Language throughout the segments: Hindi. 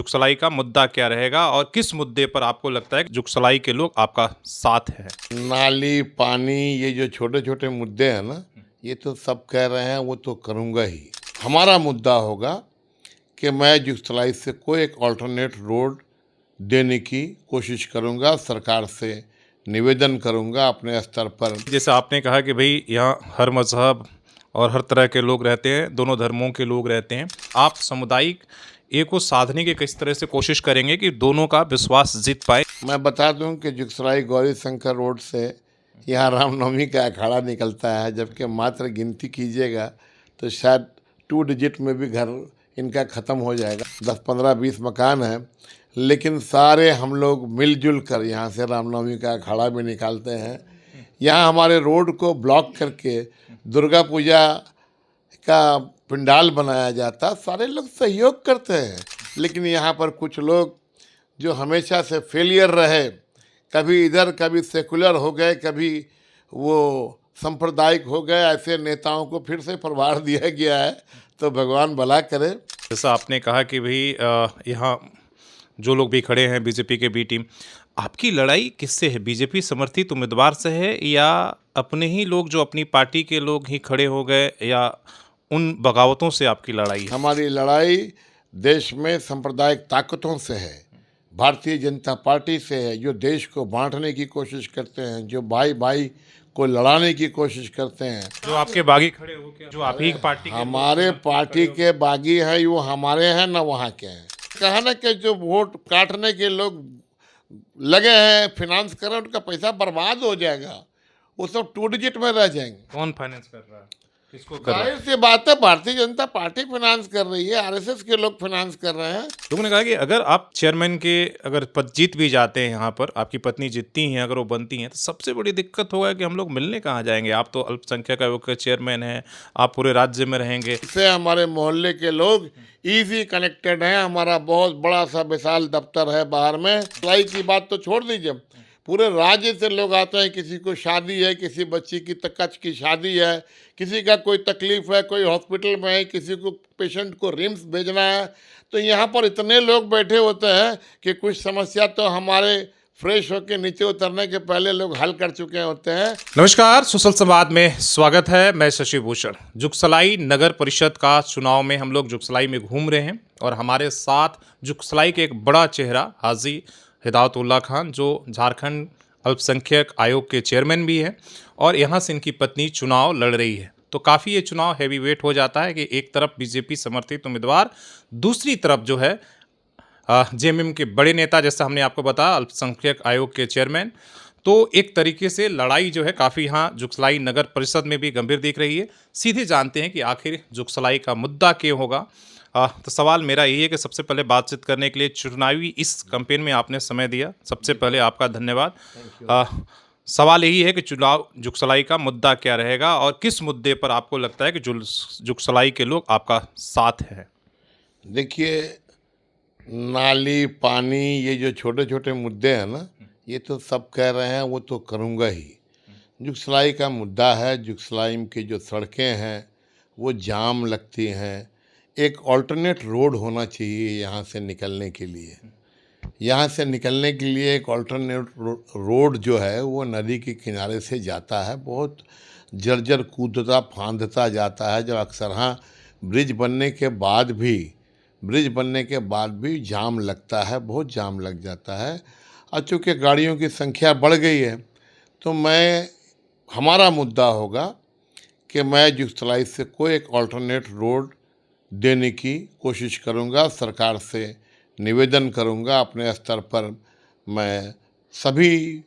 जुगसलाई का मुद्दा क्या रहेगा और किस मुद्दे पर आपको लगता है कि जुगसलाई के लोग आपका साथ है? नाली, पानी, ये जो छोटे-छोटे मुद्दे हैं ना, ये तो सब कह रहे हैं वो तो करूँगा ही। हमारा मुद्दा होगा कि मैं जुगसलाई से कोई एक अल्टरनेट रोड देने की कोशिश करूँगा, सरकार से निवेदन करूँगा अपने स्तर पर। जैसे आपने कहा कि भई यहाँ हर मज़हब और हर तरह के लोग रहते हैं, दोनों धर्मों के लोग रहते हैं। आप सामुदायिक एक को साधने की किस तरह से कोशिश करेंगे कि दोनों का विश्वास जीत पाएँ? मैं बता दूं कि जुगसराई गौरी शंकर रोड से यहाँ रामनवमी का अखाड़ा निकलता है, जबकि मात्र गिनती कीजिएगा तो शायद 2 डिजिट में भी घर इनका ख़त्म हो जाएगा। 10, 15, 20 मकान हैं, लेकिन सारे हम लोग मिलजुल कर यहाँ से रामनवमी का अखाड़ा भी निकालते हैं। यहाँ हमारे रोड को ब्लॉक करके दुर्गा पूजा का पंडाल बनाया जाता, सारे लोग सहयोग करते हैं। लेकिन यहाँ पर कुछ लोग जो हमेशा से फेलियर रहे, कभी इधर कभी सेकुलर हो गए, कभी वो सांप्रदायिक हो गए, ऐसे नेताओं को फिर से प्रभार दिया गया है। तो भगवान भला करे। जैसा आपने कहा कि भई यहाँ जो लोग भी खड़े हैं बीजेपी के बी टीम, आपकी लड़ाई किससे है? बीजेपी समर्थित उम्मीदवार से है या अपने ही लोग जो अपनी पार्टी के लोग ही खड़े हो गए या उन बगावतों से आपकी लड़ाई है? हमारी लड़ाई देश में सांप्रदायिक ताकतों से है, भारतीय जनता पार्टी से है, जो देश को बांटने की कोशिश करते हैं, जो भाई भाई को लड़ाने की कोशिश करते हैं। जो आपके बागी खड़े हो क्या? जो आप ही की पार्टी के लोग हमारे समर्थित पार्टी खड़े हो? के बागी हैं, वो हमारे हैं ना वहाँ के हैं। कहा ना कि जो वोट काटने के लोग लगे हैं फिनांस करें, उनका पैसा बर्बाद हो जाएगा, वो सब 2 डिजिट में रह जाएंगे। कौन फाइनेंस कर रहा है? किसको कर रहा है? जाहिर सी बात है, भारतीय जनता पार्टी फाइनेंस कर रही है, आरएसएस के लोग फाइनेंस कर रहे हैं। लोगों ने कहा कि अगर आप चेयरमैन के अगर पद जीत भी जाते हैं यहाँ पर, आपकी पत्नी जीतती हैं, अगर वो बनती हैं, तो सबसे बड़ी दिक्कत होगा कि हम लोग मिलने कहाँ जाएंगे? आप तो अल्पसंख्यक आयोग के चेयरमैन हैं, आप पूरे राज्य में रहेंगे। इससे हमारे मोहल्ले के लोग इजी कनेक्टेड हैं। हमारा बहुत बड़ा सा विशाल दफ्तर है बाहर में। सप्लाई की बात तो छोड़ दीजिए, पूरे राज्य से लोग आते हैं। किसी को शादी है, किसी बच्ची की तकच की शादी है, किसी का कोई तकलीफ है, कोई हॉस्पिटल में है, किसी को पेशेंट को रिम्स भेजना है, तो यहाँ पर इतने लोग बैठे होते हैं कि कुछ समस्या तो हमारे फ्रेश होकर नीचे उतरने के पहले लोग हल कर चुके होते हैं। नमस्कार, सुशल संवाद में स्वागत है। मैं शशि भूषण। जुगसलाई नगर परिषद का चुनाव में हम लोग जुगसलाई में घूम रहे हैं और हमारे साथ जुगसलाई के एक बड़ा चेहरा हाजी हिदायतुल्लाह खान, जो झारखंड अल्पसंख्यक आयोग के चेयरमैन भी हैं और यहाँ से इनकी पत्नी चुनाव लड़ रही है। तो काफ़ी ये चुनाव हैवी वेट हो जाता है कि एक तरफ बीजेपी समर्थित उम्मीदवार, दूसरी तरफ जो है जेएमएम के बड़े नेता, जैसा हमने आपको बताया अल्पसंख्यक आयोग के चेयरमैन। तो एक तरीके से लड़ाई जो है काफ़ी यहाँ जुगसलाई नगर परिषद में भी गंभीर दिख रही है। सीधे जानते हैं कि आखिर जुगसलाई का मुद्दा क्या होगा। तो सवाल मेरा यही है कि सबसे पहले बातचीत करने के लिए, चुनावी इस कैंपेन में आपने समय दिया, सबसे पहले आपका धन्यवाद। सवाल यही है कि चुनाव जुगसलाई का मुद्दा क्या रहेगा और किस मुद्दे पर आपको लगता है कि जुगसलाई के लोग आपका साथ है? देखिए, नाली, पानी, ये जो छोटे-छोटे मुद्दे हैं ना, ये तो सब कह रहे हैं वो तो करूँगा ही। जुगसलाई का मुद्दा है, जुगसलाई की जो सड़कें हैं, वो जाम लगती हैं। एक अल्टरनेट रोड होना चाहिए यहाँ से निकलने के लिए। यहाँ से निकलने के लिए एक अल्टरनेट रोड जो है वो नदी के किनारे से जाता है, बहुत जर्जर कूदता फांदता जाता है, जो अक्सर हाँ ब्रिज बनने के बाद भी जाम लगता है, बहुत जाम लग जाता है। और चूँकि गाड़ियों की संख्या बढ़ गई है, तो हमारा मुद्दा होगा कि मैं जुगसलाई से कोई एक अल्टरनेट रोड देने की कोशिश करूंगा, सरकार से निवेदन करूंगा अपने स्तर पर। मैं सभी,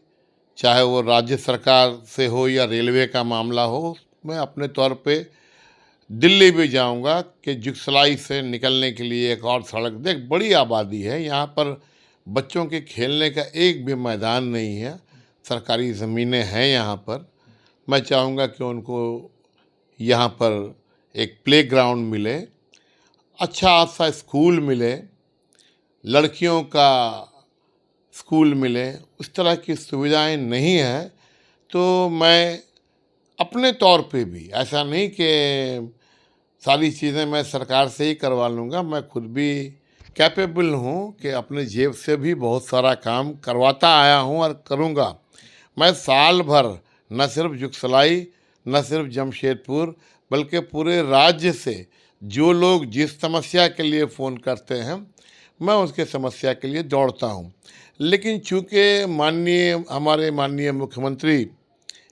चाहे वो राज्य सरकार से हो या रेलवे का मामला हो, मैं अपने तौर पे दिल्ली भी जाऊंगा कि जुगसलाई से निकलने के लिए एक और सड़क। देख, बड़ी आबादी है यहाँ पर, बच्चों के खेलने का एक भी मैदान नहीं है, सरकारी ज़मीनें हैं यहाँ पर। मैं चाहूँगा कि उनको यहाँ पर एक प्लेग्राउंड मिले, अच्छा सा स्कूल मिले, लड़कियों का स्कूल मिले, उस तरह की सुविधाएं नहीं है। तो मैं अपने तौर पे भी, ऐसा नहीं कि सारी चीज़ें मैं सरकार से ही करवा लूँगा, मैं खुद भी कैपेबल हूँ कि अपने जेब से भी बहुत सारा काम करवाता आया हूँ और करूँगा। मैं साल भर न सिर्फ जुगसलाई, न सिर्फ जमशेदपुर, बल्कि पूरे राज्य से जो लोग जिस समस्या के लिए फ़ोन करते हैं, मैं उसके समस्या के लिए दौड़ता हूँ। लेकिन चूँकि हमारे माननीय मुख्यमंत्री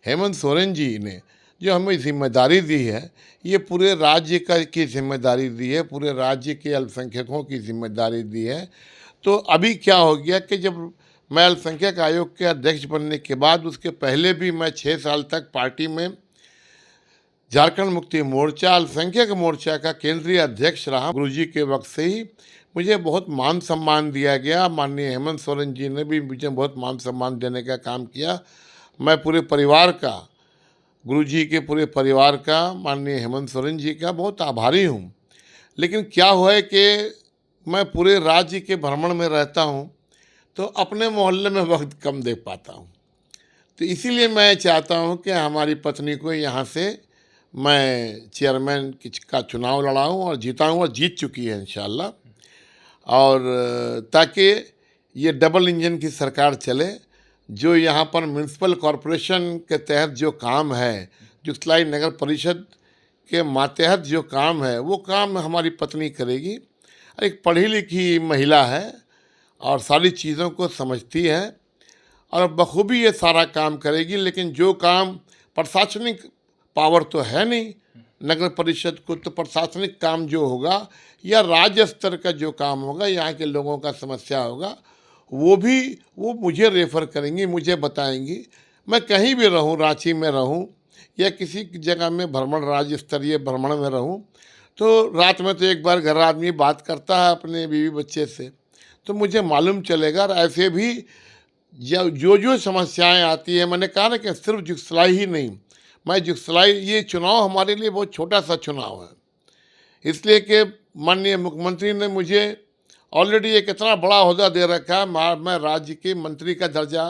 हेमंत सोरेन जी ने जो हमें जिम्मेदारी दी है, ये पूरे राज्य की जिम्मेदारी दी है, पूरे राज्य के अल्पसंख्यकों की जिम्मेदारी दी है। तो अभी क्या हो गया कि जब मैं अल्पसंख्यक आयोग के अध्यक्ष बनने के बाद, उसके पहले भी मैं 6 साल तक पार्टी में झारखंड मुक्ति मोर्चा, अल्पसंख्यक मोर्चा का केंद्रीय अध्यक्ष रहा। गुरुजी के वक्त से ही मुझे बहुत मान सम्मान दिया गया। माननीय हेमंत सोरेन जी ने भी मुझे बहुत मान सम्मान देने का काम किया। मैं पूरे परिवार का, गुरुजी के पूरे परिवार का, माननीय हेमंत सोरेन जी का बहुत आभारी हूँ। लेकिन क्या हुआ है कि मैं पूरे राज्य के भ्रमण में रहता हूँ, तो अपने मोहल्ले में वक्त कम दे पाता हूँ। तो इसीलिए मैं चाहता हूँ कि हमारी पत्नी को यहाँ से मैं चेयरमैन का चुनाव लड़ाऊँ और जीताऊँ, और जीत चुकी है इंशाल्लाह। और ताकि ये डबल इंजन की सरकार चले। जो यहाँ पर म्यूनसिपल कॉरपोरेशन के तहत जो काम है, जुगसलाई नगर परिषद के मातहत जो काम है, वो काम हमारी पत्नी करेगी। एक पढ़ी लिखी महिला है और सारी चीज़ों को समझती है और बखूबी ये सारा काम करेगी। लेकिन जो काम प्रशासनिक पावर तो है नहीं नगर परिषद को, तो प्रशासनिक काम जो होगा या राज्य स्तर का जो काम होगा, यहाँ के लोगों का समस्या होगा, वो मुझे रेफ़र करेंगी, मुझे बताएंगी। मैं कहीं भी रहूँ, रांची में रहूँ या किसी जगह में भ्रमण, राज्य स्तरीय भ्रमण में रहूँ, तो रात में तो एक बार घर आदमी बात करता है अपने बीवी बच्चे से, तो मुझे मालूम चलेगा। और ऐसे भी जो समस्याएं आती है, मैंने कहा ना कि सिर्फ जुगसलाई ही नहीं, मैं जुगसलाई, ये चुनाव हमारे लिए बहुत छोटा सा चुनाव है, इसलिए कि माननीय मुख्यमंत्री ने मुझे ऑलरेडी एक इतना बड़ा ओहदा दे रखा है। मैं राज्य के मंत्री का दर्जा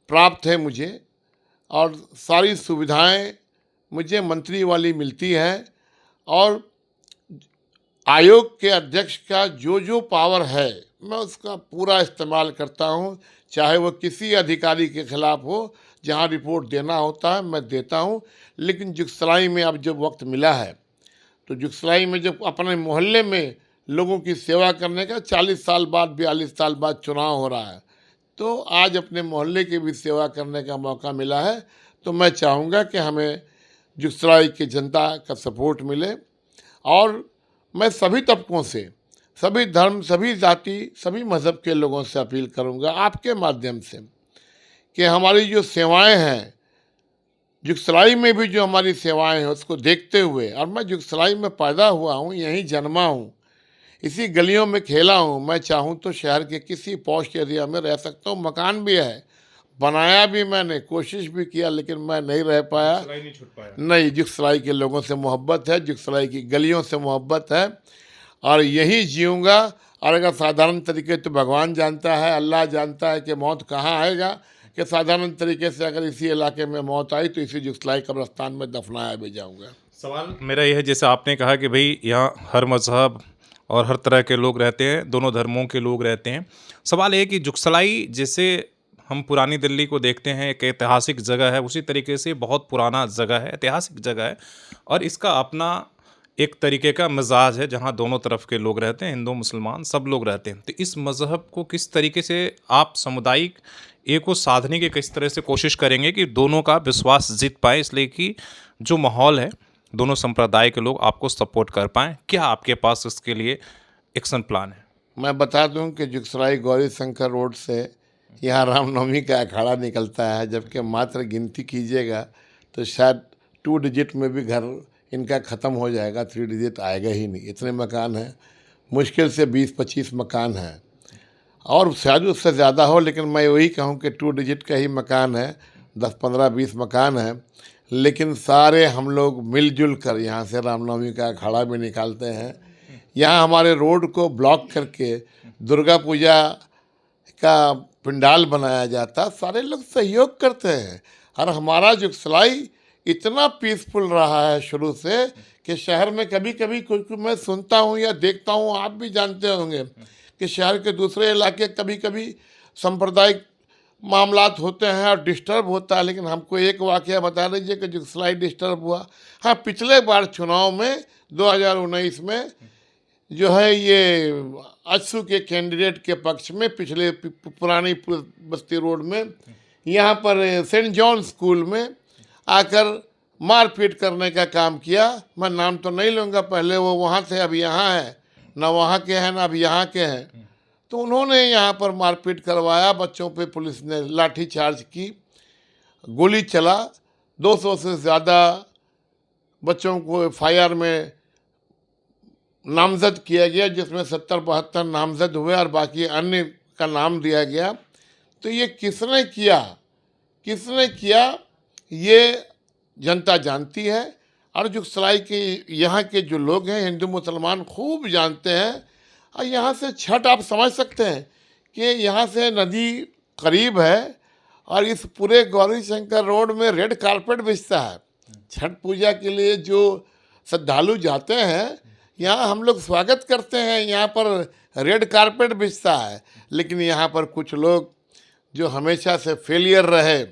प्राप्त है मुझे, और सारी सुविधाएं मुझे मंत्री वाली मिलती हैं। और आयोग के अध्यक्ष का जो पावर है, मैं उसका पूरा इस्तेमाल करता हूं, चाहे वो किसी अधिकारी के खिलाफ हो। जहां रिपोर्ट देना होता है मैं देता हूं। लेकिन जुगसलाई में अब जब वक्त मिला है, तो जुगसलाई में जब अपने मोहल्ले में लोगों की सेवा करने का 40 साल बाद, 42 साल बाद चुनाव हो रहा है, तो आज अपने मोहल्ले की भी सेवा करने का मौका मिला है। तो मैं चाहूँगा कि हमें जुगसलाई की जनता का सपोर्ट मिले। और मैं सभी तबकों से, सभी धर्म, सभी जाति, सभी मज़हब के लोगों से अपील करूँगा आपके माध्यम से कि हमारी जो सेवाएं हैं, जुगसलाई में भी जो हमारी सेवाएं हैं, उसको देखते हुए, और मैं जुगसलाई में पैदा हुआ हूँ, यहीं जन्मा हूँ, इसी गलियों में खेला हूँ। मैं चाहूँ तो शहर के किसी पॉश एरिया में रह सकता हूँ, मकान भी है, बनाया भी मैंने, कोशिश भी किया, लेकिन मैं नहीं रह पाया। जुगसलाई नहीं छूट पाया। नहीं, जुगसलाई के लोगों से मोहब्बत है, जुगसलाई की गलियों से मोहब्बत है, और यही जीऊँगा। और अगर साधारण तरीके तो भगवान जानता है, अल्लाह जानता है कि मौत कहाँ आएगा, कि साधारण तरीके से अगर इसी इलाके में मौत आई तो इसी जुगसलाई कब्रिस्तान में दफनाया भी जाऊँगा। सवाल मेरा यह है, जैसे आपने कहा कि भाई यहाँ हर मज़हब और हर तरह के लोग रहते हैं, दोनों धर्मों के लोग रहते हैं। सवाल ये है कि जुगसलाई, जैसे हम पुरानी दिल्ली को देखते हैं, एक ऐतिहासिक जगह है, उसी तरीके से बहुत पुराना जगह है, ऐतिहासिक जगह है, और इसका अपना एक तरीके का मिजाज है जहाँ दोनों तरफ के लोग रहते हैं, हिंदू मुसलमान सब लोग रहते हैं। तो इस मज़हब को किस तरीके से आप सामुदायिक एक को साधने की किस तरह से कोशिश करेंगे कि दोनों का विश्वास जीत पाए, इसलिए कि जो माहौल है दोनों संप्रदाय के लोग आपको सपोर्ट कर पाएँ? क्या आपके पास इसके लिए एक्शन प्लान है? मैं बता दूं कि जुगसलाई गौरी शंकर रोड से यहाँ रामनवमी का अखाड़ा निकलता है, जबकि मात्र गिनती कीजिएगा तो शायद 2 डिजिट में भी घर इनका ख़त्म हो जाएगा, 3 डिजिट आएगा ही नहीं, इतने मकान हैं। मुश्किल से 20-25 मकान हैं, और शायद उससे ज़्यादा हो, लेकिन मैं वही कहूँ कि 2 डिजिट का ही मकान है, 10-15-20 मकान है। लेकिन सारे हम लोग मिलजुल कर यहाँ से रामनवमी का अखाड़ा भी निकालते हैं। यहाँ हमारे रोड को ब्लॉक करके दुर्गा पूजा का पंडाल बनाया जाता, सारे लोग सहयोग करते हैं। और हमारा जुगसलाई इतना पीसफुल रहा है शुरू से कि शहर में कभी कभी कुछ मैं सुनता हूँ या देखता हूँ, आप भी जानते होंगे कि शहर के दूसरे इलाके कभी कभी सांप्रदायिक मामलात होते हैं और डिस्टर्ब होता है, लेकिन हमको एक वाकया बता दीजिए कि जो स्लाइड डिस्टर्ब हुआ। हाँ, पिछले बार चुनाव में 2019 में जो है ये अज्सू के कैंडिडेट के पक्ष में पिछले पुरानी बस्ती रोड में यहाँ पर सेंट जॉन स्कूल में आकर मारपीट करने का काम किया। मैं नाम तो नहीं लूँगा, पहले वो वहाँ थे, अब यहाँ है, ना वहाँ के हैं ना अब यहाँ के हैं। तो उन्होंने यहाँ पर मारपीट करवाया, बच्चों पे पुलिस ने लाठी चार्ज की, गोली चला, 200 से ज़्यादा बच्चों को एफआईआर में नामजद किया गया, जिसमें 70-72 नामजद हुए और बाकी अन्य का नाम दिया गया। तो ये किसने किया ये जनता जानती है, और जुगसलाई के यहाँ के जो लोग हैं हिंदू मुसलमान खूब जानते हैं। और यहाँ से छठ आप समझ सकते हैं कि यहाँ से नदी करीब है और इस पूरे गौरी शंकर रोड में रेड कारपेट बिछता है। छठ पूजा के लिए जो श्रद्धालु जाते हैं यहाँ हम लोग स्वागत करते हैं, यहाँ पर रेड कारपेट बिछता है। लेकिन यहाँ पर कुछ लोग जो हमेशा से फेलियर रहे,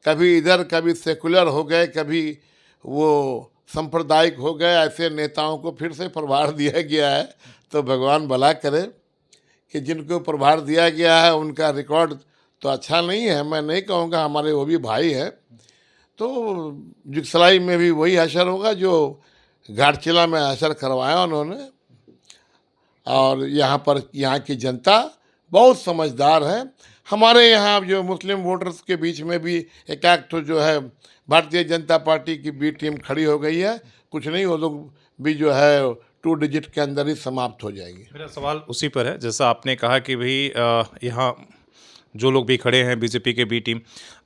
कभी इधर कभी सेकुलर हो गए, कभी वो सांप्रदायिक हो गए, ऐसे नेताओं को फिर से प्रभार दिया गया है। तो भगवान भला करे कि जिनको प्रभार दिया गया है उनका रिकॉर्ड तो अच्छा नहीं है, मैं नहीं कहूँगा, हमारे वो भी भाई है। तो जुगसलाई में भी वही असर होगा जो घाटशिला में असर करवाया उन्होंने। और यहाँ की जनता बहुत समझदार है। हमारे यहाँ जो मुस्लिम वोटर्स के बीच में भी एक तो जो है भारतीय जनता पार्टी की बी टीम खड़ी हो गई है। कुछ नहीं, वो लोग भी जो है 2 डिजिट के अंदर ही समाप्त हो जाएगी। मेरा सवाल उसी पर है, जैसा आपने कहा कि भाई यहाँ जो लोग भी खड़े हैं बीजेपी के बी टीम,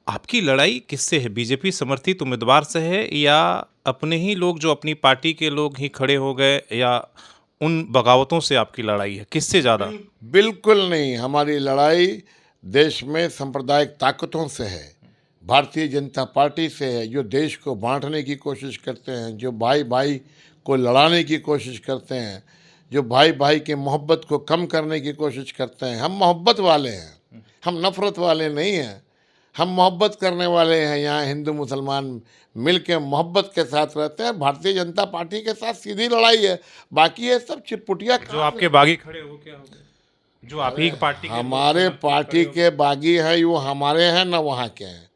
आपकी लड़ाई किससे है? बीजेपी समर्थित उम्मीदवार से है या अपने ही लोग जो अपनी पार्टी के लोग ही खड़े हो गए, या उन बगावतों से आपकी लड़ाई है? किससे ज़्यादा? बिल्कुल नहीं, हमारी लड़ाई देश में सांप्रदायिक ताकतों से है, भारतीय जनता पार्टी से है, जो देश को बांटने की कोशिश करते हैं, जो भाई भाई को लड़ाने की कोशिश करते हैं, जो भाई भाई के मोहब्बत को कम करने की कोशिश करते हैं। हम मोहब्बत वाले हैं, हम नफ़रत वाले नहीं हैं, हम मोहब्बत करने वाले हैं। यहाँ हिंदू मुसलमान मिल के मोहब्बत के साथ रहते हैं। भारतीय जनता पार्टी के साथ सीधी लड़ाई है, बाकी ये सब चिटपुटिया। जो आपके बागी खड़े हो क्या हो गए? जो आप ही पार्टी के हमारे पार्टी के बागी हैं, वो हमारे हैं ना वहाँ के हैं,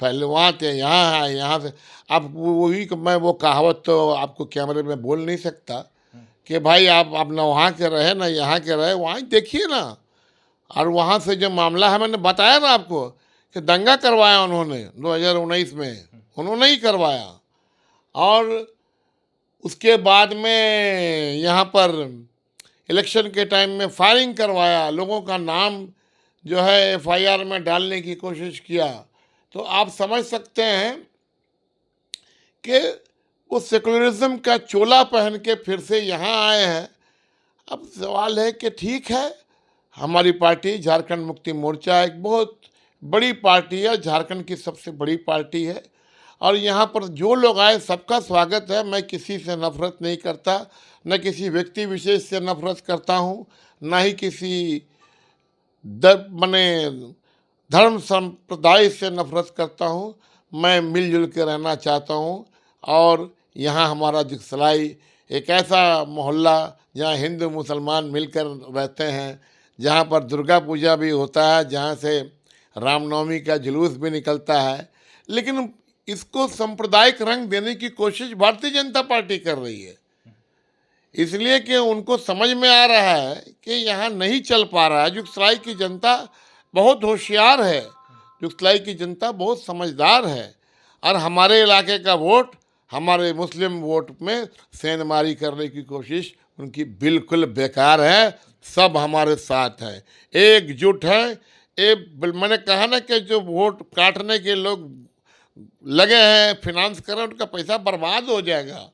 पहले वहाँ थे, यहाँ है, यहाँ से। अब वही मैं वो कहावत तो आपको कैमरे में बोल नहीं सकता कि भाई आप ना वहाँ के रहे ना यहाँ के रहे, वहाँ देखिए ना। और वहाँ से जो मामला है, मैंने बताया ना आपको कि दंगा करवाया उन्होंने 2019 में, उन्होंने ही करवाया। और उसके बाद में यहाँ पर इलेक्शन के टाइम में फायरिंग करवाया, लोगों का नाम जो है एफआईआर में डालने की कोशिश किया। तो आप समझ सकते हैं कि वो सेकुलरिज्म का चोला पहन के फिर से यहाँ आए हैं। अब सवाल है कि ठीक है, हमारी पार्टी झारखंड मुक्ति मोर्चा एक बहुत बड़ी पार्टी है, झारखंड की सबसे बड़ी पार्टी है। और यहाँ पर जो लोग आए सबका स्वागत है। मैं किसी से नफरत नहीं करता, न किसी व्यक्ति विशेष से नफरत करता हूँ, ना ही किसी धर्म संप्रदाय से नफरत करता हूँ। मैं मिलजुल के रहना चाहता हूँ। और यहाँ हमारा जुगसलाई एक ऐसा मोहल्ला जहाँ हिंदू मुसलमान मिलकर रहते हैं, जहाँ पर दुर्गा पूजा भी होता है, जहाँ से रामनवमी का जुलूस भी निकलता है। लेकिन इसको सांप्रदायिक रंग देने की कोशिश भारतीय जनता पार्टी कर रही है, इसलिए कि उनको समझ में आ रहा है कि यहाँ नहीं चल पा रहा है। जुगसलाई की जनता बहुत होशियार है, जुगसलाई की जनता बहुत समझदार है। और हमारे इलाके का वोट, हमारे मुस्लिम वोट में सेंधमारी करने की कोशिश उनकी बिल्कुल बेकार है। सब हमारे साथ हैं, एकजुट हैं। मैंने कहा ना कि जो वोट काटने के लोग लगे हैं, फिनांस कर रहे हैं, उनका पैसा बर्बाद हो जाएगा,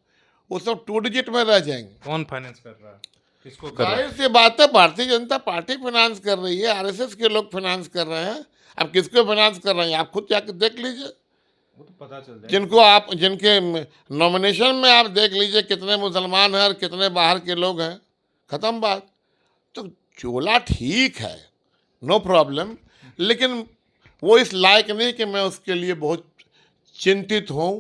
वो सब 2 डिजिट में रह जाएंगे। कौन फाइनेंस कर रहा है? किसको कर रहा है? जाहिर सी बात है, भारतीय जनता पार्टी फाइनेंस कर रही है, आरएसएस के लोग फाइनेंस कर रहे हैं। अब किसको फाइनेंस कर रहे हैं आप खुद जाकर देख लीजिए, वो तो पता चल जाएगा। जिनके नॉमिनेशन में आप देख लीजिए कितने मुसलमान हैं और कितने बाहर के लोग हैं, खत्म बात। तो चोला ठीक है, नो प्रॉब्लम, लेकिन वो इस लायक नहीं कि मैं उसके लिए बहुत चिंतित हूँ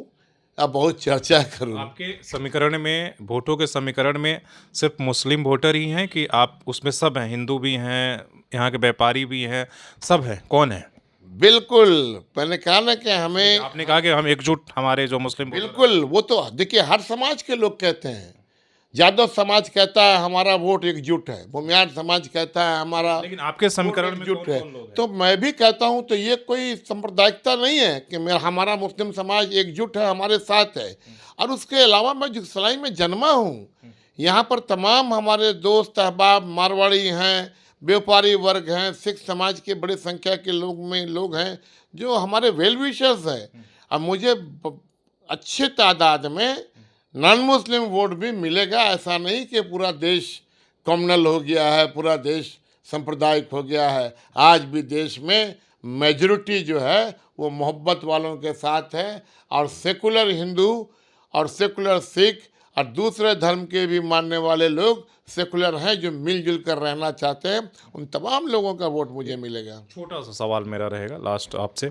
या बहुत चर्चा करूँ। आपके समीकरण में, वोटों के समीकरण में सिर्फ मुस्लिम वोटर ही हैं कि आप उसमें सब हैं, हिंदू भी हैं, यहाँ के व्यापारी भी हैं, सब हैं, कौन है? बिल्कुल, मैंने कहा ना कि हमें आपने कहा कि हम एकजुट, हमारे जो मुस्लिम वोटर हैं। बिल्कुल, वो तो देखिए हर समाज के लोग कहते हैं। यादव समाज कहता है हमारा वोट एकजुट है, भूमियार समाज कहता है हमारा लेकिन आपके वोट समीकरण में एकजुट है। कौन-कौन लोग हैं? तो मैं भी कहता हूँ, तो ये कोई सांप्रदायिकता नहीं है कि मेरा हमारा मुस्लिम समाज एकजुट है, हमारे साथ है। और उसके अलावा मैं जुगसलाई में जन्मा हूँ। यहाँ पर तमाम हमारे दोस्त अहबाब मारवाड़ी हैं, व्यापारी वर्ग हैं, सिख समाज के बड़ी संख्या के लोग हैं जो हमारे वेल विशर्स हैं। अब मुझे अच्छे तादाद में नॉन मुस्लिम वोट भी मिलेगा। ऐसा नहीं कि पूरा देश कम्युनल हो गया है, पूरा देश सांप्रदायिक हो गया है। आज भी देश में मेजॉरिटी जो है वो मोहब्बत वालों के साथ है, और सेकुलर हिंदू और सेकुलर सिख और दूसरे धर्म के भी मानने वाले लोग सेकुलर हैं जो मिलजुल कर रहना चाहते हैं। उन तमाम लोगों का वोट मुझे मिलेगा। छोटा सा सवाल मेरा रहेगा लास्ट आपसे,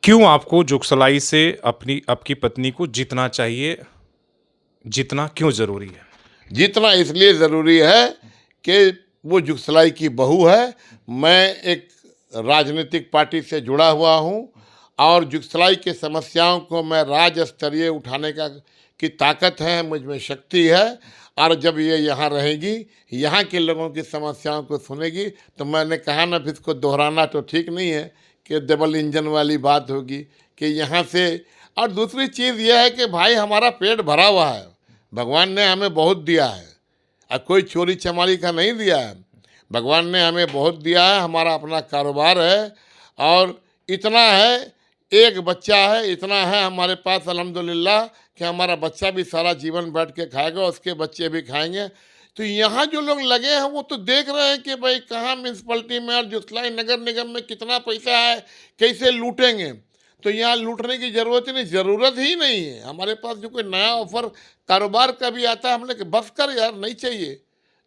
क्यों आपको जुगसलाई से आपकी पत्नी को जीतना चाहिए? जीतना क्यों जरूरी है? जीतना इसलिए ज़रूरी है कि वो जुगसलाई की बहू है। मैं एक राजनीतिक पार्टी से जुड़ा हुआ हूँ, और जुगसलाई की समस्याओं को मैं राज्य स्तरीय उठाने की ताकत है, मुझ में शक्ति है। और जब ये यहाँ रहेगी, यहाँ के लोगों की समस्याओं को सुनेगी, तो मैंने कहा ना, फिर इसको दोहराना तो ठीक नहीं है कि डबल इंजन वाली बात होगी कि यहाँ से। और दूसरी चीज़ यह है कि भाई हमारा पेट भरा हुआ है, भगवान ने हमें बहुत दिया है, और कोई चोरी चमारी का नहीं दिया है। भगवान ने हमें बहुत दिया है, हमारा अपना कारोबार है, और इतना है, एक बच्चा है, इतना है हमारे पास अल्हम्दुलिल्लाह कि हमारा बच्चा भी सारा जीवन बैठ के खाएगा, उसके बच्चे भी खाएंगे। तो यहाँ जो लोग लगे हैं वो तो देख रहे हैं कि भाई कहाँ म्यूनसिपलिटी में और जुगसलाई नगर निगम में कितना पैसा है, कैसे लूटेंगे। तो यहाँ लूटने की ज़रूरत ही नहीं है। हमारे पास जो कोई नया ऑफर कारोबार का भी आता है, हमने कि बस कर यार, नहीं चाहिए।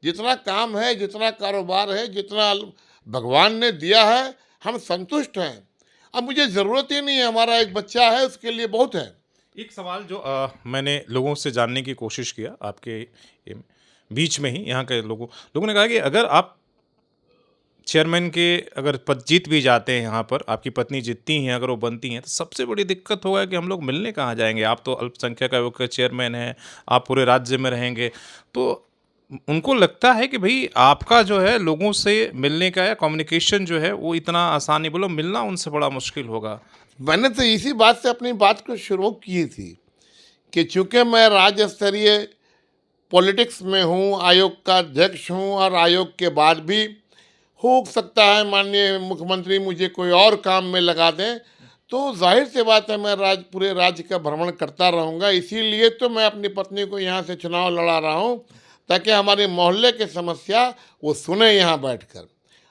जितना काम है, जितना कारोबार है, जितना भगवान ने दिया है, हम संतुष्ट हैं। अब मुझे ज़रूरत ही नहीं है, हमारा एक बच्चा है, उसके लिए बहुत है। एक सवाल जो मैंने लोगों से जानने की कोशिश किया आपके बीच में ही, यहाँ के लोगों ने कहा कि अगर आप चेयरमैन के अगर पद जीत भी जाते हैं, यहाँ पर आपकी पत्नी जीतती हैं, अगर वो बनती हैं, तो सबसे बड़ी दिक्कत होगा कि हम लोग मिलने कहाँ जाएंगे? आप तो अल्पसंख्यक आयोग के चेयरमैन हैं, आप पूरे राज्य में रहेंगे, तो उनको लगता है कि भाई आपका जो है लोगों से मिलने का या कम्युनिकेशन जो है वो इतना आसान नहीं, बोलो मिलना उनसे बड़ा मुश्किल होगा। मैंने तो इसी बात से अपनी बात को शुरू की थी कि चूँकि मैं राज्य स्तरीय पॉलिटिक्स में हूँ, आयोग का अध्यक्ष हूँ, और आयोग के बाद भी हो सकता है माननीय मुख्यमंत्री मुझे कोई और काम में लगा दें, तो जाहिर सी बात है मैं पूरे राज्य का भ्रमण करता रहूँगा। इसीलिए तो मैं अपनी पत्नी को यहाँ से चुनाव लड़ा रहा हूँ, ताकि हमारे मोहल्ले की समस्या वो सुने यहाँ बैठकर,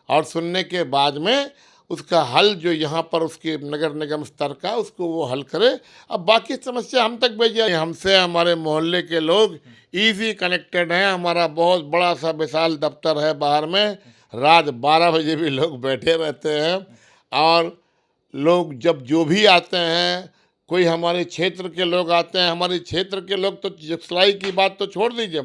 और सुनने के बाद में उसका हल जो यहाँ पर उसके नगर निगम स्तर का, उसको वो हल करे। अब बाकी समस्या हम तक भेजिए। हमसे हमारे मोहल्ले के लोग ईजी कनेक्टेड हैं। हमारा बहुत बड़ा सा विशाल दफ्तर है बाहर में, रात 12 बजे भी लोग बैठे रहते हैं। और लोग जब जो भी आते हैं, कोई हमारे क्षेत्र के लोग आते हैं, हमारे क्षेत्र के लोग तो जुगसलाई की बात तो छोड़ दीजिए,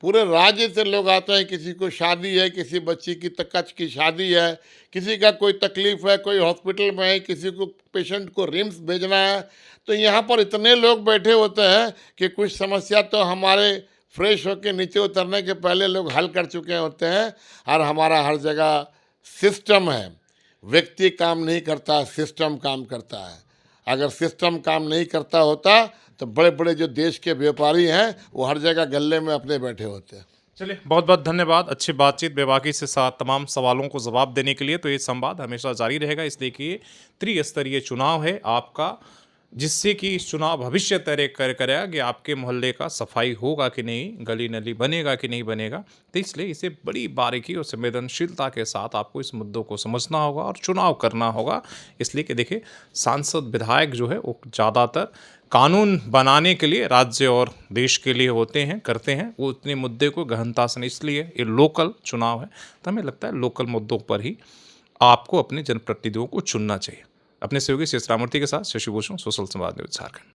पूरे राज्य से लोग आते हैं। किसी को शादी है, किसी बच्ची की कच्च की शादी है, किसी का कोई तकलीफ है, कोई हॉस्पिटल में है, किसी को पेशेंट को रिम्स भेजना है, तो यहाँ पर इतने लोग बैठे होते हैं कि कुछ समस्या तो हमारे फ्रेश होकर नीचे उतरने के पहले लोग हल कर चुके होते हैं। और हमारा हर जगह सिस्टम है, व्यक्ति काम नहीं करता, सिस्टम काम करता है। अगर सिस्टम काम नहीं करता होता तो बड़े बड़े जो देश के व्यापारी हैं वो हर जगह गले में अपने बैठे होते हैं। चलिए, बहुत बहुत धन्यवाद, अच्छी बातचीत बेबाकी से साथ तमाम सवालों को जवाब देने के लिए। तो ये संवाद हमेशा जारी रहेगा, इसलिए कि त्रिस्तरीय चुनाव है आपका, जिससे कि इस चुनाव भविष्य तय करेगा कि आपके मोहल्ले का सफाई होगा कि नहीं, गली नली बनेगा कि नहीं बनेगा। तो इसलिए इसे बड़ी बारीकी और संवेदनशीलता के साथ आपको इस मुद्दों को समझना होगा और चुनाव करना होगा। इसलिए कि देखिए, सांसद विधायक जो है वो ज़्यादातर कानून बनाने के लिए राज्य और देश के लिए होते हैं, करते हैं, वो उतने मुद्दे को गहनता से नहीं, इसलिए ये लोकल चुनाव है। तो हमें लगता है लोकल मुद्दों पर ही आपको अपने जनप्रतिनिधियों को चुनना चाहिए। अपने सहयोगी शेष रामूर्ति के साथ शशि भूषण, सोशल संवाद न्यूज झारखंड।